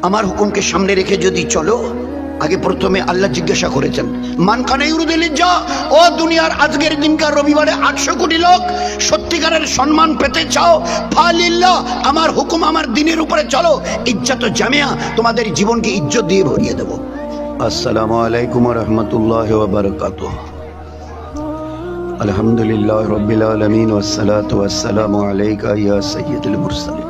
আমার হুকুমকে সামনে রেখে যদি চলো, আগে প্রথমে আল্লাহ জিজ্ঞাসা করেছেন মান কানা ইউরিদুল ইজ্জা, ও দুনিয়ার আজকের দিনকার রবিবারে 800 কোটি লোক সত্যিকারের সম্মান পেতে চাও, ফালিল্লাহ, আমার হুকুম আমার দিনের উপরে চলো, ইজ্জত জামিয়া, তোমাদের জীবনকে ইজ্জত দিয়ে ভরিয়ে দেব। আসসালামু আলাইকুম ওয়া রাহমাতুল্লাহি ওয়া বারাকাতুহু। আলহামদুলিল্লাহ রাব্বিল আলামিন ওয়াস সালাতু ওয়াস সালামু আলাইকা ইয়া সাইয়্যিদুল মুরসালিন।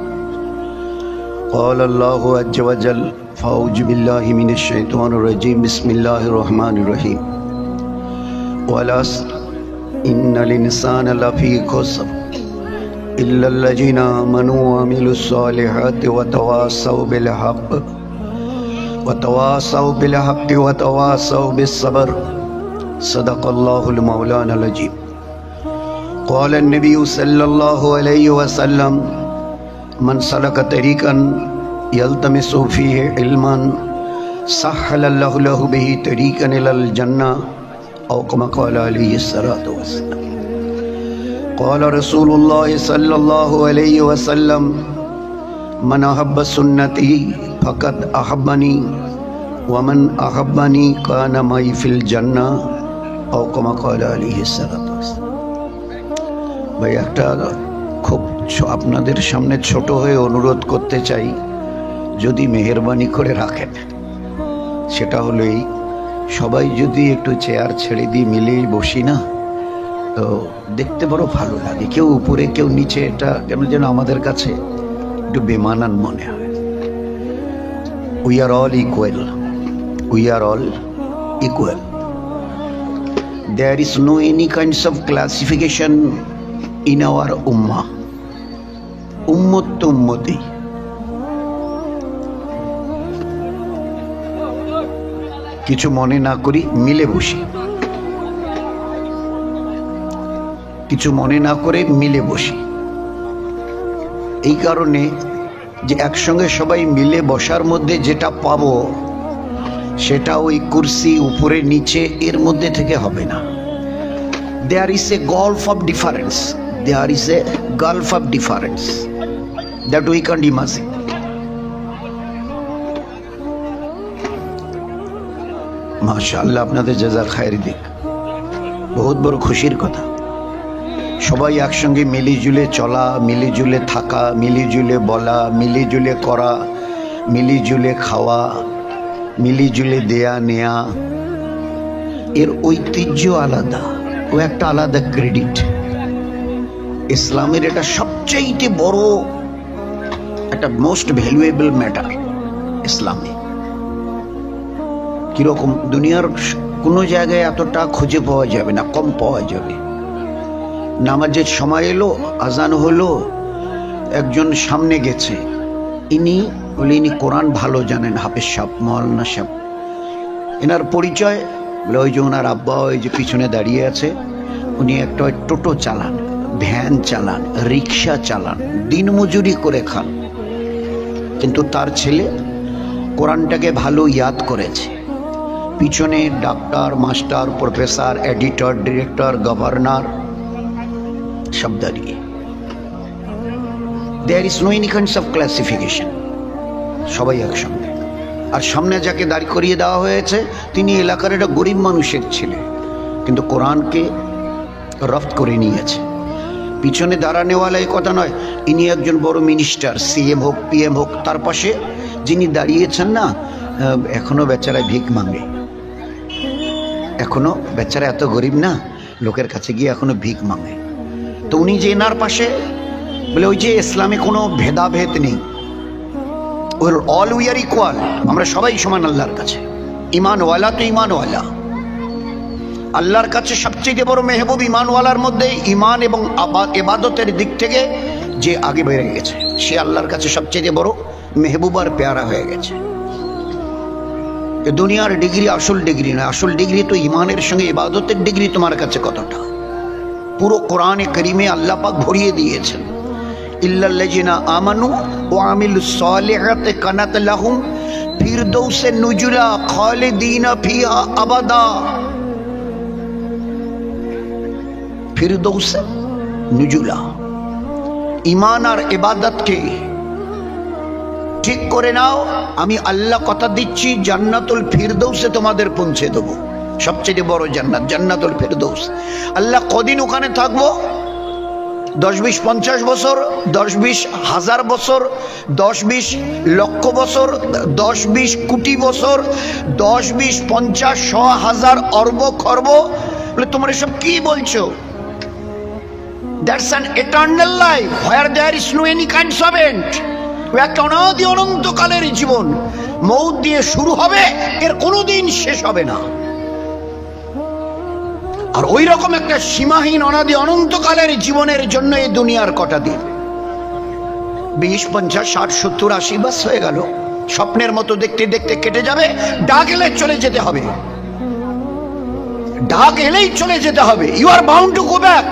قال الله عز وجل فأعوذ بالله من الشيطان الرجيم بسم الله الرحمن الرحيم والعصر إن الإنسان لفي خسر إلا الذين آمنوا وعملوا الصالحات وتواصوا بالحق وتواصوا بالصبر صدق الله المولانا العظيم. قال النبي صلى الله عليه وسلم من سلك طريقا يلتمس فيه علما سهل الله له به طريقا إلى الجنة أو كما قال عليه الصلاة والسلام. قال رسول الله صلى الله عليه وسلم من أحب سنتي فقد أحبني ومن أحبني كان معي في الجنة أو كما قال عليه الصلاة والسلام. ভাই একটা খুব আপনাদের সামনে ছোট হয়ে অনুরোধ করতে চাই, যদি মেহেরবানি করে রাখেন, সেটা হলো এই, সবাই যদি একটু চেয়ার ছেড়ে দিয়ে মিলেই বসি না, তো দেখতে বড় ভালো লাগে। কেউ উপরে কেউ নিচে, এটা কেন যেন আমাদের কাছে একটু বেমানান মনে হয়। We are all equal, we are all equal. There is no any kinds of classification in our উম্মাহ। উম্মত তো উম্মতই। কিছু মনে না করি, মিলে বসি, কিছু মনে না করে মিলে বসি। এই কারণে যে একসঙ্গে সবাই মিলে বসার মধ্যে যেটা পাবো, সেটা ওই কুরসি উপরে নিচে এর মধ্যে থেকে হবে না। There is a gulf of difference, there is a gulf of difference that we can't imagine. মাশাআল্লাহ, আপনাদের জাযার খায়ের দিক, বহুত বড় খুশির কথা। সবাই একসঙ্গে মিলিজুলে চলা, মিলিজুলে থাকা, মিলিজুলে বলা, মিলিজুলে করা, মিলিজুলে খাওয়া, মিলিজুলে দেয়া নেয়া, এর ঐতিহ্য আলাদা, ও একটা আলাদা ক্রেডিট। ইসলামের এটা সবচেয়ে বড় একটা মোস্ট ভ্যালুয়েবল ম্যাটার ইসলামে। কিরকম দুনিয়ার কোনো জায়গায় এতটা খুঁজে পাওয়া যাবে না, কম পাওয়া যাবে। নামাজের সময় এলো, আজান হলো, একজন সামনে গেছে, ইনি কোরআন ভালো জানেন, হাফেজ সাহেব, মাওলানা সাহেব। এনার পরিচয় বলে ওই যে ওনার আব্বা ওই যে পিছনে দাঁড়িয়ে আছে, উনি একটা টোটো চালান, ভ্যান চালান, রিক্সা চালান, দিনমজুরি করে খান, কিন্তু তার ছেলে কোরআনটাকে ভালো ইয়াদ করেছে। পিছনে doctor, master, professor, editor, director, governor সব দাঁড়িয়ে। There is no any kinds of classification, সবাই একসঙ্গে। আর সামনে যাকে দাঁড় করিয়ে দেওয়া হয়েছে, তিনি এলাকার একটা গরিব মানুষের ছেলে, কিন্তু কোরআনকে রফত করে নিয়েছে। পিছনে দাঁড়ানেওয়ালা এই কথা নয়, ইনি একজন বড় মিনিস্টার, সিএম হোক, পিএম হোক। তার পাশে যিনি দাঁড়িয়েছেন না, এখনো বেচারা ভিক মাঙ্গে, এখনো বেচারা এত গরিব না, লোকের কাছে গিয়ে এখনো ভিক মাঙ্গে। তো উনি যে এনার পাশে, বলে ওই যে ইসলামে কোনো ভেদাভেদ নেই, অল উই আর ইকুয়াল, আমরা সবাই সমান আল্লাহর কাছে। ইমানওয়ালা তো ইমানওয়ালা, আল্লাহর কাছে সবচেয়ে বড় মেহবুব ইমানওয়ালার মধ্যে। ইমান এবং ইবাদতের দিক থেকে যে আগে বেড়ে গেছে, সে আল্লাহর কাছে সবচেয়ে বড় মেহবুব আর পেয়ারা হয়ে গেছে। দুনিয়ার ডিগ্রি আসল ডিগ্রি না, আসল ডিগ্রি তো ইমানের সঙ্গে ইবাদতের ডিগ্রি তোমার কাছে কতটা। পুরো কোরআনে কারিমে আল্লাহ পাক ভরিয়ে দিয়েছেন, ইল্লাল্লাযিনা আমানু ওয়া আমিলুস সালিহাতি কানাত লাহুম ফিরদৌসে নুজুলা খালিদিনা ফিহা আবাদা। ফিরদৌসে নুজুলা, ইমান আর ইবাদতকে ঠিক করে নাও, আমি আল্লাহ কথা দিচ্ছি জান্নাতুল ফিরদৌসে তোমাদের পৌঁছে দেবো। সবচেয়ে বড় জান্নাত জান্নাতুল ফিরদৌস। আল্লাহ কদিন ওখানে থাকবো? 10-20 50 বছর, 10-20 হাজার বছর, 10-20 লক্ষ বছর, 10-20 কোটি বছর, 10-20 50 100 1000 অর্ব খর্ব? বলে তোমরা সব কি বলছো? That's an eternal life where there is no any kinds of end. একটা অনাদি অনন্তকালের জীবন, মৌত দিয়ে শুরু হবে, এর কোনোদিন শেষ হবে না। আর ওই রকম একটা সীমাহীন অনাদি অনন্তকালের জীবনের জন্য এই দুনিয়ার কটা দিন? 20 50 60 70 80 বাস হয়ে গেল। স্বপ্নের মতো দেখতে দেখতে কেটে যাবে। ডাক এলে চলে যেতে হবে, ডাক এলেই চলে যেতে হবে। You are bound to go back.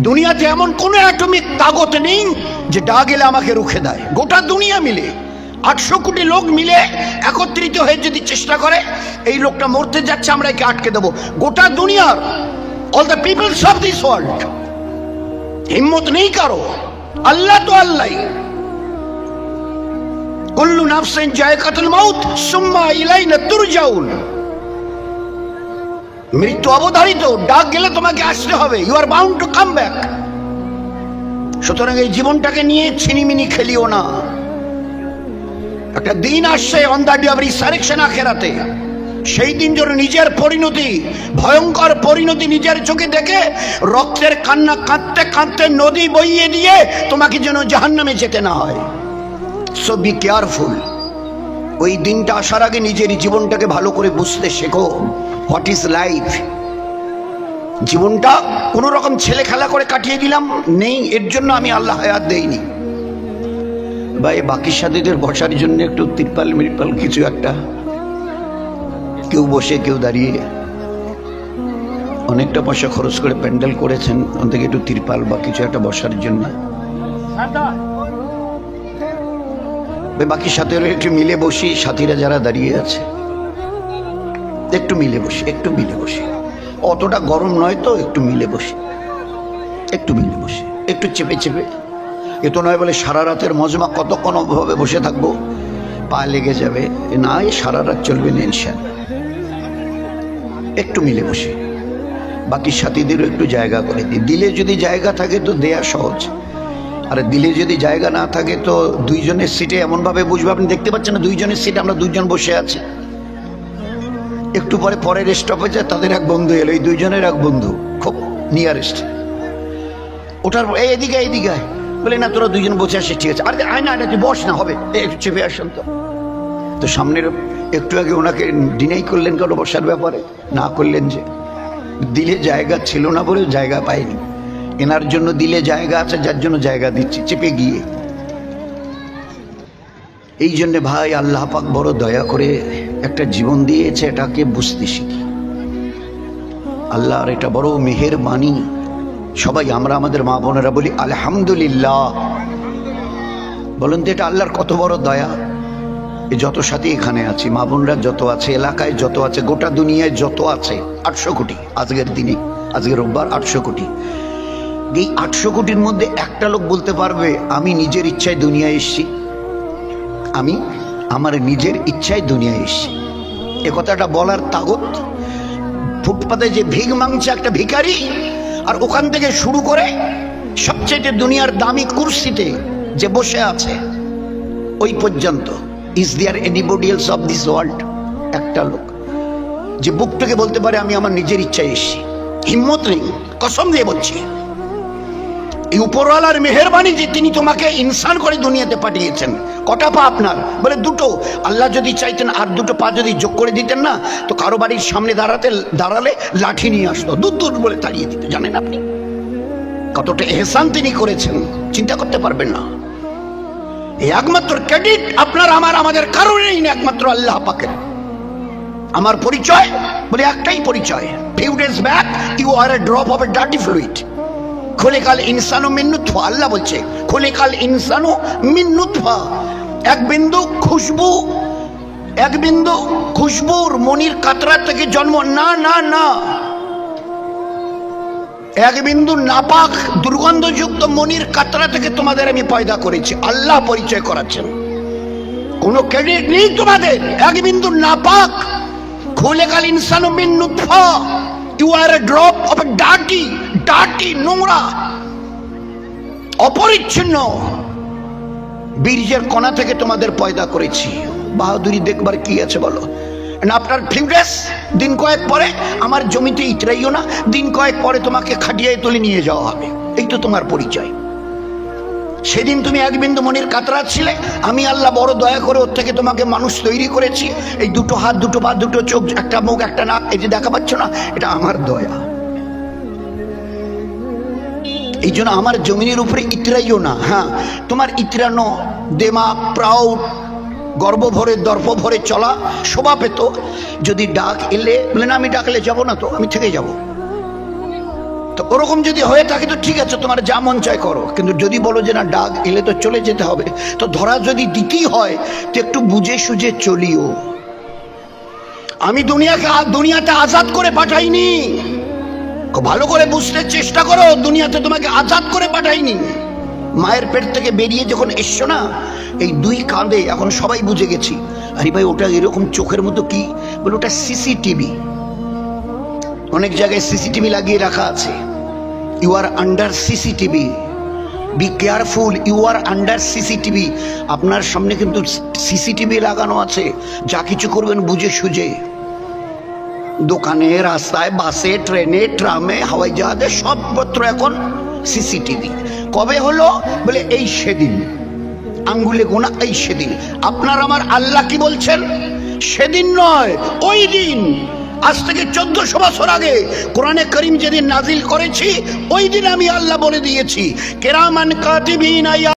দুনিয়াতে এমন কোন অ্যাটমিক তাকত নেই যে ডাক এলে আমাকে রুখে দেয়। গোটা দুনিয়া মিলে 800 কোটি লোক মিলে একত্রিত হয়ে যদি চেষ্টা করে এই লোকটা মরতে যাচ্ছে আমরা একে আটকে দেবো, গোটা দুনিয়ার all the peoples of this world, হিম্মত নেই কারো। আল্লাহ তো আল্লাহ। কুল্লু নাফসিন যায়কাতুল মাউত সুম্মা ইলাইনা তুরজাউন। মৃত্যু অবধারিত, ডাক গেলে তোমাকে আসতে হবে। You are bound to come back. সুতরাং এই জীবনটাকে নিয়ে ছিনিমিনি খেলিও না। একটা দিন আসছে on the day of resurrection, আখিরাতে। সেই দিন যেন নিজের পরিণতি, ভয়ঙ্কর পরিণতি নিজের চোখে দেখে রক্তের কান্না কাঁদতে কাঁদতে নদী বইয়ে দিয়ে তোমাকে যেন জাহান্নামে যেতে না হয়। So be careful. ওই দিনটা আসার আগে নিজের জীবনটাকে ভালো করে বুঝতে শেখো। What is life? জীবনটা কোন রকম ছেলে খেলা করে কাটিয়ে দিলাম নেই, এর জন্য আমি আল্লাহ হায়াত দেইনি। বা এই বাকি সাথীদের বসার জন্য একটু তিরপাল মিরপাল কিছু একটা, কেউ বসে কেউ দাঁড়িয়ে, অনেকটা পয়সা খরচ করে প্যান্ডেল করেছেন, ওদিকে একটু তিরপাল বা কিছু একটা বসার জন্য। বাকি সাথীরা একটু মিলে বসি, সাথীরা যারা দাঁড়িয়ে আছে একটু মিলে বসি, একটু মিলে বসি। অতটা গরম নয় তো, একটু মিলে বসি, একটু মিলে বসি, একটু চেপে চেপে। এ তো নয় বলে সারা রাতের মজমা কতক্ষণ ভাবে বসে থাকবো, পা লেগে যাবে, না, এই সারা রাত চলবে না ইনশাআল্লাহ। একটু মিলে বসি, বাকি সাথীদেরও একটু জায়গা করে দিই। দিলে যদি জায়গা থাকে তো দেয়া সহজ, আর দিলে যদি জায়গা না থাকে তো দুইজনের সিটে এমন ভাবে বসবে, আপনি দেখতে পাচ্ছেন না দুইজনের সিটে আমরা দুইজন বসে আছি। একটু পরে পরের স্টপেজে তাদের এক বন্ধু এলো, এই দুইজনের এক বন্ধু খুব নিয়ারেস্ট। ওটার এইদিকে এইদিকে বলে না তোরা দুইজন বসে আসে, ঠিক আছে। আরে আয় না, তুই বস না, হবে একটু চেপে আসেন তো। তো সামনের একটু আগে ওনাকে ডিনাই করলেন কারো বসার ব্যাপারে, না করলেন যে দিলে জায়গা ছিল না বলে জায়গা পাইনি। এনার জন্য দিলে জায়গা আছে, যার জন্য জায়গা দিচ্ছি চেপে গিয়ে। এই জন্যে ভাই আল্লাহ পাক বড় দয়া করে একটা জীবন দিয়েছে, এটাকে বুঝতে শিখি। আল্লাহর এটা বড় মেহেরবানি। সবাই আমরা আমাদের মা বোনেরা বলি আলহামদুলিল্লাহ। বলুন তো এটা আল্লাহর কত বড় দয়া। এই যত সাথী এখানে আছে, মা বোনরা যত আছে, এলাকায় যত আছে, গোটা দুনিয়ায় যত আছে, 800 কোটি আজকের দিনে, আজকে রোববার 800 কোটি। এই 800 কোটির মধ্যে একটা লোক বলতে পারবে আমি নিজের ইচ্ছায় দুনিয়ায় এসেছি, আমি আমার নিজের ইচ্ছায় দুনিয়ায় এসেছি? এ কথাটা বলার তাগত ফুটপাতে যে ভিক মাংছে একটা ভিখারি, আর ওখান থেকে শুরু করে সবচেয়ে দুনিয়ার দামি কুরসিতে যে বসে আছে ওই পর্যন্ত, is there anybody else of this world? একটা লোক যে বুক থেকে বলতে পারে আমি আমার নিজের ইচ্ছায় এসেছি? হিম্মত নেই, কসম দিয়ে বলছি। এই উপরওয়ালার মেহেরবানি যে তিনি তোমাকে ইনসান করে দুনিয়াতে পাঠিয়েছেন। কটা পা আপনার? বলে দুটো। আল্লাহ যদি চাইতেন আর দুটো পা যদি যোগ করে দিতেন না, তো কারো বাড়ির সামনে দাঁড়ালে লাঠি নিয়ে আসতো, দূর দূর বলে তাড়িয়ে দিত। জানেন আপনি কতটা এহসান তিনি করেছেন, চিন্তা করতে পারবেন না। এই একমাত্র ক্রেডিট আপনার আমার আমাদের কারণেই না, একমাত্র আল্লাহ পাকের। আমার পরিচয় বলে একটাই পরিচয়, few days back you are a drop of a dirty fluid. খোলেকাল ইনসানু মিন নুতফা, আল্লাহ বলছে খোলেকাল ইনসানু মিন নুতফা। এক বিন্দু খুশবুর মনির কাতরা থেকে জন্ম না, না না। এক বিন্দু নাপাক দুর্গন্ধযুক্ত মনির কাতরা থেকে তোমাদের আমি পয়দা করেছি। আল্লাহ পরিচয় করাচ্ছেন, কোনো ক্রেডিট নেই তোমাদের। এক বিন্দু নাপাক, খুলেকাল ইনসানু মিন নুতফা, you are a drop of a dirty নোংরা অপরিচ্ছন্ন বীর্যের কণা থেকে তোমাদের পয়দা করেছি। বাহাদুরি দেখবার কি আছে বলো? আপনার ফিউ ডেজ, দিন কয়েক পরে আমার জমিতে ইতরাইও না, দিন কয়েক পরে তোমাকে খাটিয়ে তুলে নিয়ে যাওয়া হবে, এই তো তোমার পরিচয়। সেদিন তুমি এক বিন্দু মনির কাতরা ছিলে, আমি আল্লাহ বড় দয়া করে ওর থেকে তোমাকে মানুষ তৈরি করেছি। এই দুটো হাত, দুটো পা, দুটো চোখ, একটা মুখ, একটা নাক, এই যে দেখা পাচ্ছ না, এটা আমার দয়া। এই জন্য আমার জমিনের উপরে ইতরাইও না। হ্যাঁ, তোমার ইতরানো দেমাগ, প্রাউড, গর্ব ভরে দর্প ভরে চলা শোভা পেত যদি ডাক এলে বলে না আমি ডাকলে যাব না, তো আমি থেকে যাব। তো ওরকম যদি হয়ে থাকে তো ঠিক আছে, তোমার যা মন চায় করো। কিন্তু যদি বলো যে না ডাক এলে তো চলে যেতে হবে, তো ধরা যদি দিতেই হয় তো একটু বুঝে সুঝে চলিও। আমি দুনিয়াতে আজাদ করে পাঠাইনি, ভালো করে বুঝতে চেষ্টা করো। দুনিয়াতে তোমাকে আজাদ করে পাঠাইনি। মায়ের পেট থেকে বেরিয়ে যখন এসছো না, এই দুই কাঁধে এখন সবাই বুঝে গেছি। আরে ভাই ওটা এরকম চোখের মতো কি বলে? ওটা সিসিটিভি। অনেক জায়গায় সিসিটিভি লাগিয়ে রাখা আছে। You are under CCTV, be careful, you are under CCTV. আপনার সামনে কিন্তু সিসিটিভি লাগানো আছে, যা কিছু করবেন বুঝে সুঝে। দোকানে, রাস্তায়, বাসে, ট্রেনে, ট্রামে, হাওয়াই জাহাজে সবত্র এখন সিসিটিভি। কবে হলো বলে এই সেদিন, আঙ্গুলে গোনা এই সেদিন। আপনার আমার আল্লাহ কি বলছেন? সেদিন নয়, ওই দিন। আজ থেকে 1400 বছর আগে কোরআনে করিম যেদিন নাজিল করেছি, ওই দিন আমি আল্লাহ বলে দিয়েছি, কেরামান কাতিবিন